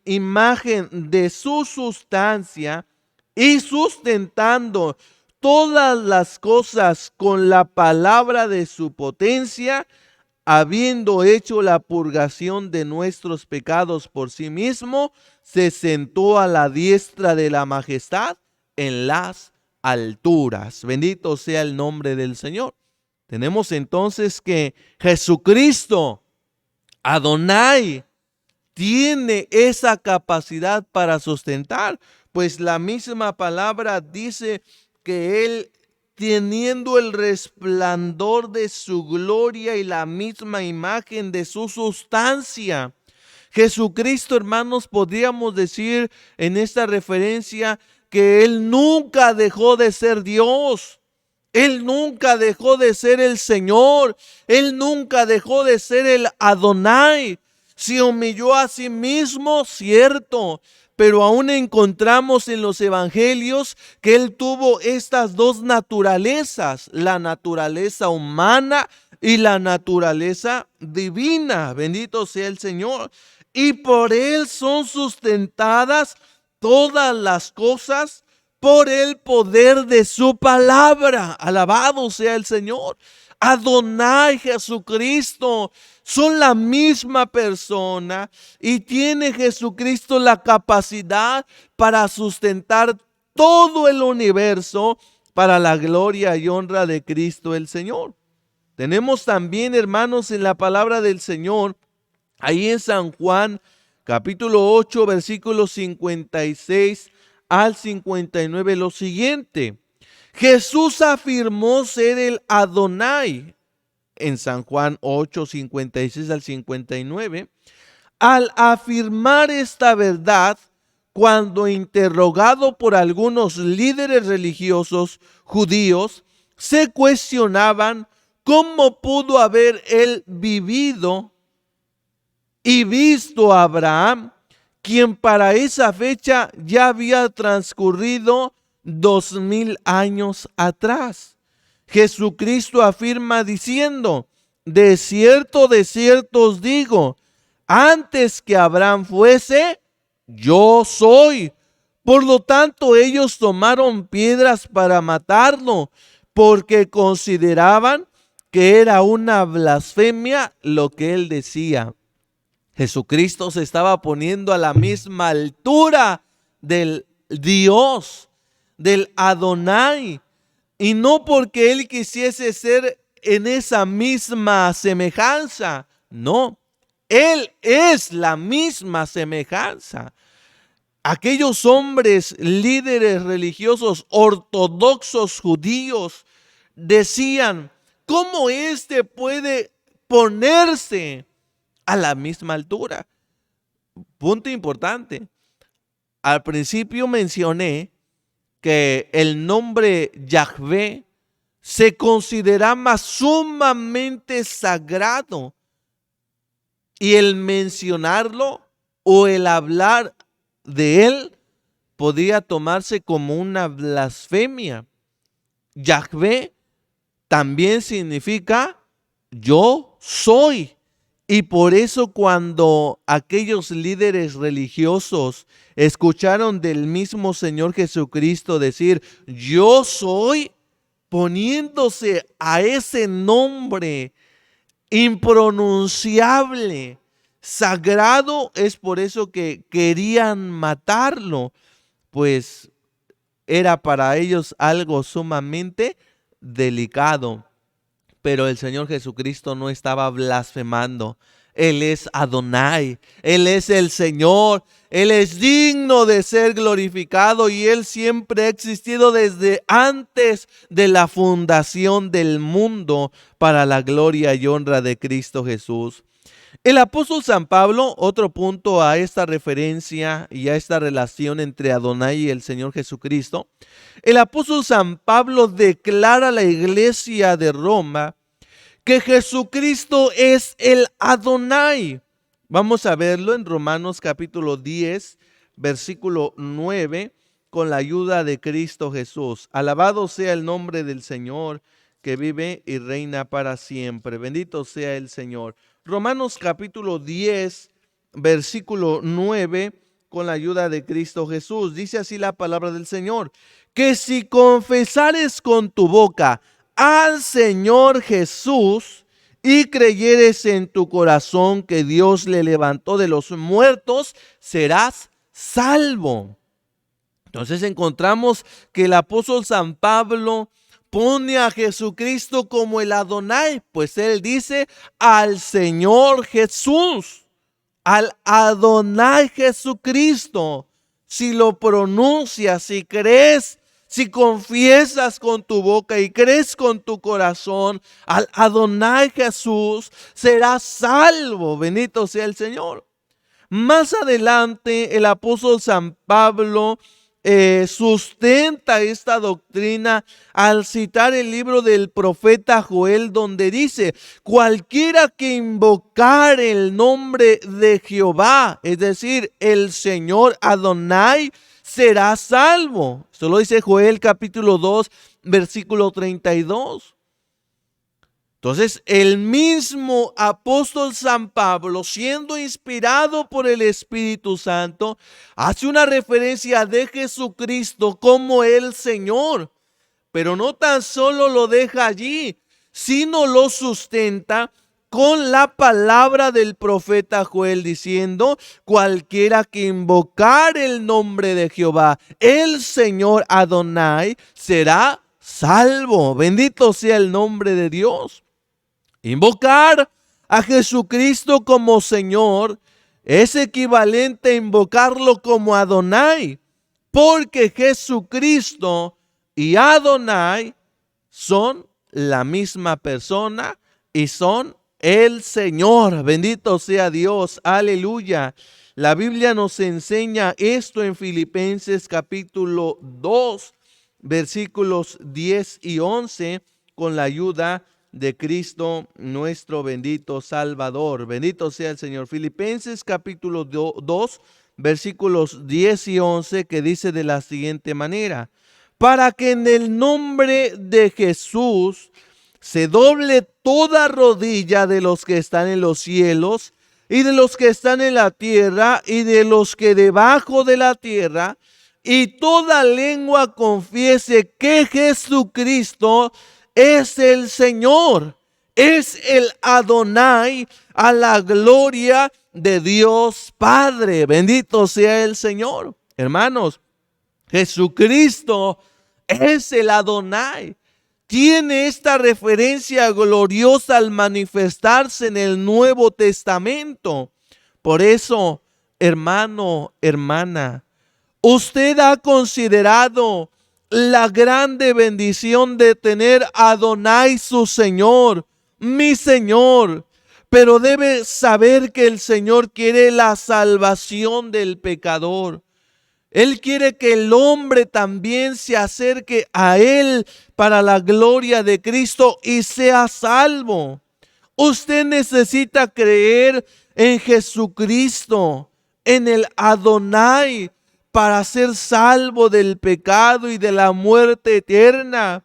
Speaker 1: imagen de su sustancia, y sustentando todas las cosas con la palabra de su potencia, habiendo hecho la purgación de nuestros pecados por sí mismo, se sentó a la diestra de la majestad en las alturas. Bendito sea el nombre del Señor. Tenemos entonces que Jesucristo, Adonai, tiene esa capacidad para sustentar, pues la misma palabra dice que Él, teniendo el resplandor de su gloria y la misma imagen de su sustancia. Jesucristo, hermanos, podríamos decir en esta referencia que Él nunca dejó de ser Dios. Él nunca dejó de ser el Señor. Él nunca dejó de ser el Adonai. Se humilló a sí mismo, cierto, pero aún encontramos en los evangelios que Él tuvo estas dos naturalezas, la naturaleza humana y la naturaleza divina. Bendito sea el Señor. Y por Él son sustentadas todas las cosas, por el poder de su palabra. Alabado sea el Señor. Adonai, Jesucristo, son la misma persona, y tiene Jesucristo la capacidad para sustentar todo el universo para la gloria y honra de Cristo el Señor. Tenemos también, hermanos, en la palabra del Señor, ahí en San Juan, capítulo 8, versículos 56 al 59, lo siguiente: Jesús afirmó ser el Adonai, en San Juan 8, 56 al 59. Al afirmar esta verdad, cuando interrogado por algunos líderes religiosos judíos, se cuestionaban cómo pudo haber él vivido y visto a Abraham, quien para esa fecha ya había transcurrido 2000 años atrás. Jesucristo afirma diciendo: de cierto os digo, antes que Abraham fuese, yo soy. Por lo tanto, ellos tomaron piedras para matarlo, porque consideraban que era una blasfemia lo que él decía. Jesucristo se estaba poniendo a la misma altura del Dios, del Adonai, y no porque él quisiese ser en esa misma semejanza, no, él es la misma semejanza. Aquellos hombres líderes religiosos ortodoxos judíos decían: ¿cómo éste puede ponerse a la misma altura? Punto importante. Al principio mencioné que el nombre Yahvé se consideraba sumamente sagrado, y el mencionarlo o el hablar de él podía tomarse como una blasfemia. Yahvé también significa yo soy. Y por eso cuando aquellos líderes religiosos escucharon del mismo Señor Jesucristo decir yo soy, poniéndose a ese nombre impronunciable, sagrado, es por eso que querían matarlo, pues era para ellos algo sumamente delicado. Pero el Señor Jesucristo no estaba blasfemando. Él es Adonai, Él es el Señor, Él es digno de ser glorificado y Él siempre ha existido desde antes de la fundación del mundo para la gloria y honra de Cristo Jesús. El apóstol San Pablo, otro punto a esta referencia y a esta relación entre Adonai y el Señor Jesucristo, el apóstol San Pablo declara a la iglesia de Roma que Jesucristo es el Adonai. Vamos a verlo en Romanos capítulo 10, versículo 9, con la ayuda de Cristo Jesús. Alabado sea el nombre del Señor, que vive y reina para siempre. Bendito sea el Señor. Romanos capítulo 10, versículo 9, con la ayuda de Cristo Jesús. Dice así la palabra del Señor, que si confesares con tu boca al Señor Jesús y creyeres en tu corazón que Dios le levantó de los muertos, serás salvo. Entonces encontramos que el apóstol San Pablo pone a Jesucristo como el Adonai, pues él dice al Señor Jesús, al Adonai Jesucristo. Si lo pronuncias, si crees, si confiesas con tu boca y crees con tu corazón al Adonai Jesús, serás salvo. Bendito sea el Señor. Más adelante el apóstol San Pablo sustenta esta doctrina al citar el libro del profeta Joel, donde dice: cualquiera que invocar el nombre de Jehová, es decir, el Señor Adonai, será salvo. Esto lo dice Joel capítulo 2, versículo 32. Entonces, el mismo apóstol San Pablo, siendo inspirado por el Espíritu Santo, hace una referencia de Jesucristo como el Señor. Pero no tan solo lo deja allí, sino lo sustenta con la palabra del profeta Joel, diciendo: cualquiera que invocar el nombre de Jehová, el Señor Adonai, será salvo. Bendito sea el nombre de Dios. Invocar a Jesucristo como Señor es equivalente a invocarlo como Adonai, porque Jesucristo y Adonai son la misma persona y son el Señor. Bendito sea Dios, aleluya. La Biblia nos enseña esto en Filipenses capítulo 2, versículos 10 y 11, con la ayuda de Cristo, nuestro bendito Salvador. Bendito sea el Señor. Filipenses capítulo 2, versículos 10 y 11, que dice de la siguiente manera: para que en el nombre de Jesús se doble toda rodilla de los que están en los cielos y de los que están en la tierra y de los que debajo de la tierra, y toda lengua confiese que Jesucristo es el Señor, es el Adonai, a la gloria de Dios Padre. Bendito sea el Señor. Hermanos, Jesucristo es el Adonai. Tiene esta referencia gloriosa al manifestarse en el Nuevo Testamento. Por eso, hermano, hermana, usted ha considerado la grande bendición de tener a Adonai su Señor, mi Señor, pero debe saber que el Señor quiere la salvación del pecador. Él quiere que el hombre también se acerque a Él para la gloria de Cristo y sea salvo. Usted necesita creer en Jesucristo, en el Adonai, para ser salvo del pecado y de la muerte eterna.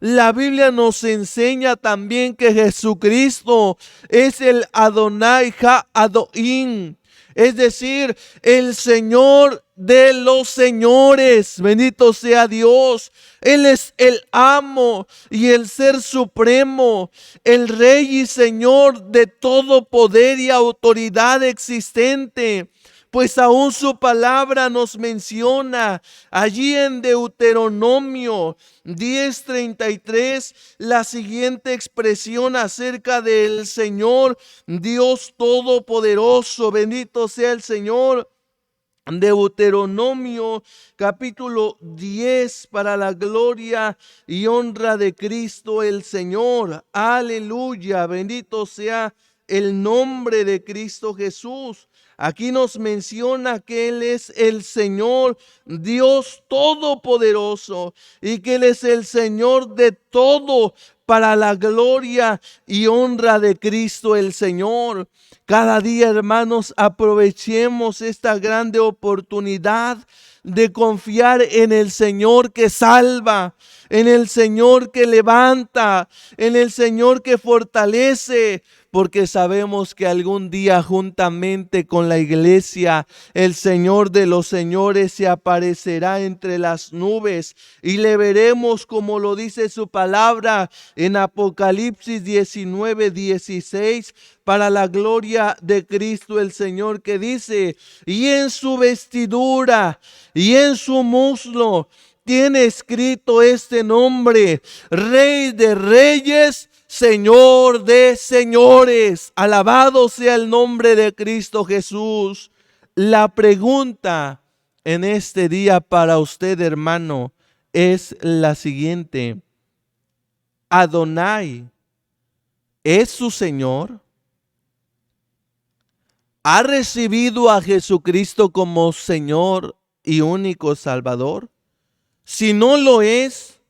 Speaker 1: La Biblia nos enseña también que Jesucristo es el Adonai Ha-Adoim, es decir, el Señor de los señores. Bendito sea Dios. Él es el amo y el ser supremo, el rey y señor de todo poder y autoridad existente. Pues aún su palabra nos menciona allí en Deuteronomio 10:33 la siguiente expresión acerca del Señor Dios Todopoderoso. Bendito sea el Señor. Deuteronomio capítulo 10, para la gloria y honra de Cristo el Señor. Aleluya, bendito sea el nombre de Cristo Jesús. Aquí nos menciona que Él es el Señor Dios Todopoderoso y que Él es el Señor de todo, para la gloria y honra de Cristo el Señor. Cada día, hermanos, aprovechemos esta grande oportunidad de confiar en el Señor que salva, en el Señor que levanta, en el Señor que fortalece, porque sabemos que algún día juntamente con la iglesia, el Señor de los señores se aparecerá entre las nubes y le veremos, como lo dice su palabra en Apocalipsis 19:16, para la gloria de Cristo el Señor, que dice: y en su vestidura y en su muslo tiene escrito este nombre: Rey de Reyes, Señor de señores. Alabado sea el nombre de Cristo Jesús. La pregunta en este día para usted, hermano, es la siguiente: ¿Adonai es su Señor? ¿Ha recibido a Jesucristo como Señor y único Salvador? Si no lo es,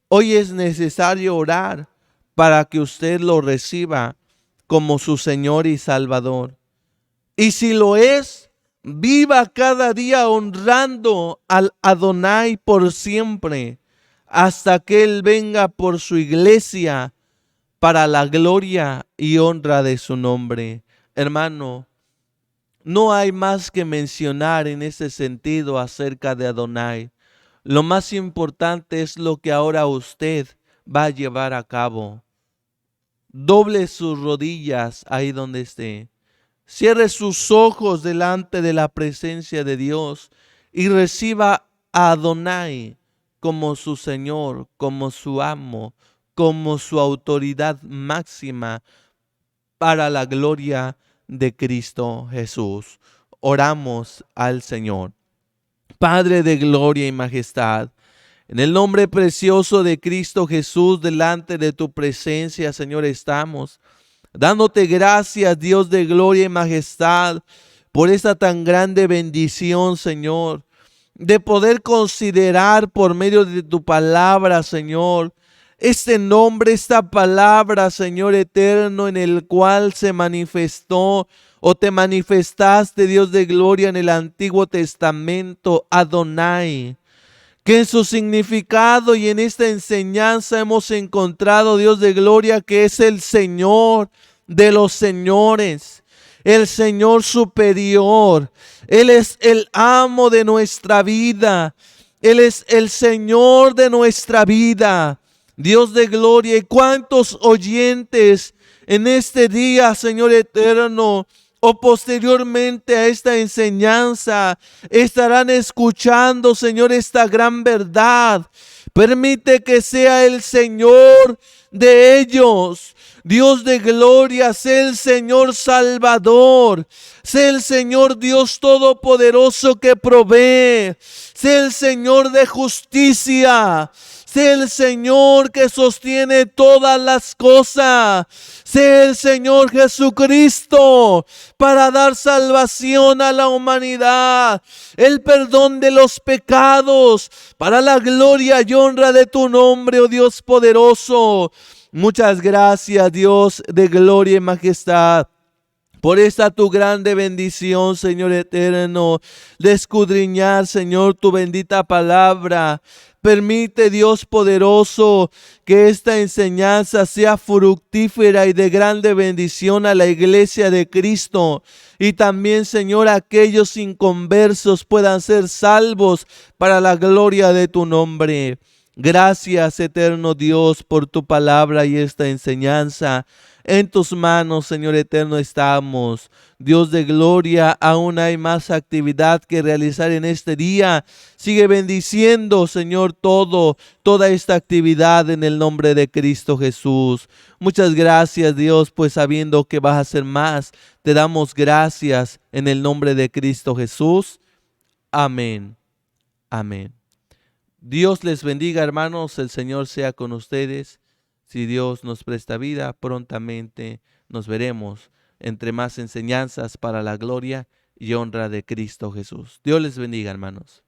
Speaker 1: hoy es necesario orar para que usted lo reciba como su Señor y Salvador. Y si lo es, viva cada día honrando al Adonai por siempre, hasta que Él venga por su iglesia, para la gloria y honra de su nombre. Hermano, no hay más que mencionar en ese sentido acerca de Adonai. Lo más importante es lo que ahora usted va a llevar a cabo. Doble sus rodillas ahí donde esté. Cierre sus ojos delante de la presencia de Dios y reciba a Adonai como su Señor, como su amo, como su autoridad máxima, para la gloria de Cristo Jesús. Oramos al Señor. Padre de gloria y majestad, en el nombre precioso de Cristo Jesús, delante de tu presencia, Señor, estamos dándote gracias, Dios de gloria y majestad, por esta tan grande bendición, Señor, de poder considerar por medio de tu palabra, Señor, este nombre, esta palabra, Señor eterno, en el cual se manifestó o te manifestaste, Dios de gloria, en el Antiguo Testamento, Adonai, que en su significado y en esta enseñanza hemos encontrado, Dios de gloria, que es el Señor de los señores, el Señor superior. Él es el amo de nuestra vida. Él es el Señor de nuestra vida. Dios de gloria, y cuántos oyentes en este día, Señor eterno, o posteriormente a esta enseñanza, estarán escuchando, Señor, esta gran verdad. Permite que sea el Señor de ellos. Dios de gloria, sé el Señor Salvador. Sé el Señor Dios Todopoderoso que provee. Sé el Señor de justicia. Sé el Señor que sostiene todas las cosas. Sé el Señor Jesucristo para dar salvación a la humanidad, el perdón de los pecados, para la gloria y honra de tu nombre, oh Dios poderoso. Muchas gracias, Dios de gloria y majestad. por esta tu grande bendición, Señor eterno, de escudriñar, Señor, tu bendita palabra. Permite, Dios poderoso, que esta enseñanza sea fructífera y de grande bendición a la iglesia de Cristo. Y también, Señor, aquellos inconversos puedan ser salvos para la gloria de tu nombre. Gracias, eterno Dios, por tu palabra y esta enseñanza. En tus manos, Señor eterno, estamos. Dios de gloria, aún hay más actividad que realizar en este día. Sigue bendiciendo, Señor, toda esta actividad en el nombre de Cristo Jesús. Muchas gracias, Dios, pues sabiendo que vas a hacer más, te damos gracias en el nombre de Cristo Jesús. Amén. Amén. Dios les bendiga, hermanos. El Señor sea con ustedes. Si Dios nos presta vida, prontamente nos veremos entre más enseñanzas para la gloria y honra de Cristo Jesús. Dios les bendiga, hermanos.